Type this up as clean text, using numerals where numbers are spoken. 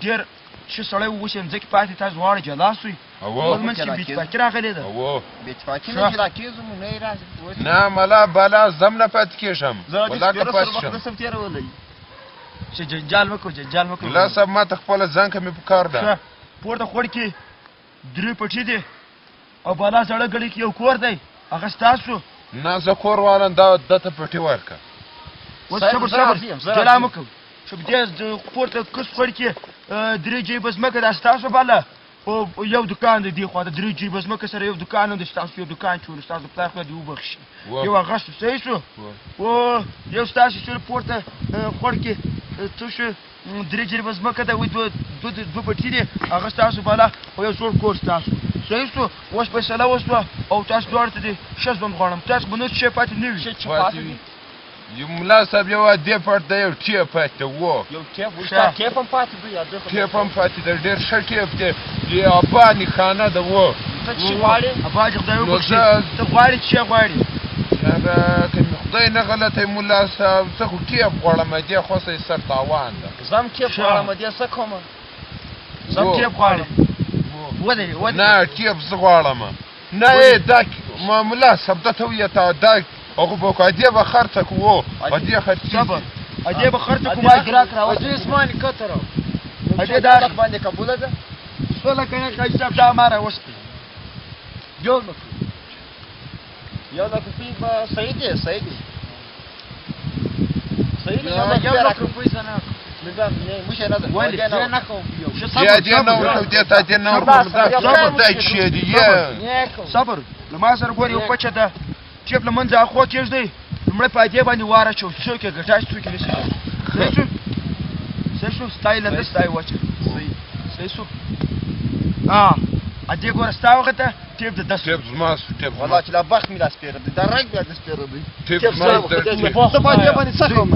ډېر ښه سړی و، اوس یې مځکې پاتې تاسو دواړه جلا سوئ. بل منځ کې بې اتفاقي راغلې ده. بې اتفاقي نه جلا کېږو نو نه یې راځي. نه ملا بالا زم نه پاتې کېږم. ولا که پاتې شم چې جنجال وکړو جنجال وکړو. ملا صاحب ما ته خپله ځانکه مې په کار ده. پورته خوړ کې 3 پټي دي او بالا زړه ګړي کې یو کور دی، هغه ستاسو؟ نه زه کور والم، دا دته پټي ورکړه. اوس صبر جلا مه کوه. دې پورته کس خوړ کې 3 جیبه ځمکه دا ستاسو بالا او یو دکان دی دې خواته 3 جیبه ځمکه سره یو دکان هم دی، ستاسو یو دکان چې ستاسو پلار خدای دې وبخښي. یو هغه شو صحیح شو. او یو ستاسو چې پورته خوړ کې څه شو 3 جیبه ځمکه ده، وایي 2 پټي دي، هغه ستاسو بالا او یو زوړ کور ستاسو. صحیح شو. اوس فیصله وشوه او تاسو دواړو ته دې ښه ژوند غواړم. تاسو به نور څه پاتې نه وي. یو ملا صاحب یو ادې پټ دی، یو ټیپ پاتې و. یو ټیپ هم پاتې دی. ټیپ هم پاتې دی، ډېر ښه ټیپ دی. یې ابا نښانه ده و. ته څه غواړې؟ ابا دې خدای وبخښي. ته غواړې څه غواړې؟ که مې خدای نه غلطی ملا صاحب زه خو ټیپ غواړم، دې خو سه سر تاوان ده. زه هم ټیپ غواړم، دې څه کوم؟ زه هم ټیپ غواړم. نه ټیپ زه غواړم. نه دا ملا صاحب دته ویې ته دا هغه به وکړو، ادې به خرڅه کړو. ادې خرڅېږي. صبر ادې به خرڅه کړو. ما ګراک راوړه. ادې اسمان کتر ادې دا حق باندې قبوله ده. سوله کنه قاضي صاحب دا ما راوستی. جوړ مه کړو. 1 لک روپۍ به صحیح دی صحیح دی. صحیح دی. 1 لک روپۍ زه نه اخلم. ولې زه نه کوم. دې نه ورکړو، دې ته دې نه ورکړو. دا خدای چې دی. صبر له ما سره ګورې یو پچه ده، ټیپ له منځه اخوا کېږدئ، لومړی په ادې باندې وار اچوو، څوک یې ګټای څوک یې نشي. صحیح شو صحیح شو. ستا یې لنده ستا یې وچه. صحیح شو. ادې ګوره ستا وخته ټیپ د 10. ټیپ زما شو. ټیپ والله چې لا بخت مې لا سپېره دی، دا رنګ بیا د سپېره دی. ټیپ زما زه په ادې باندې څه کوم؟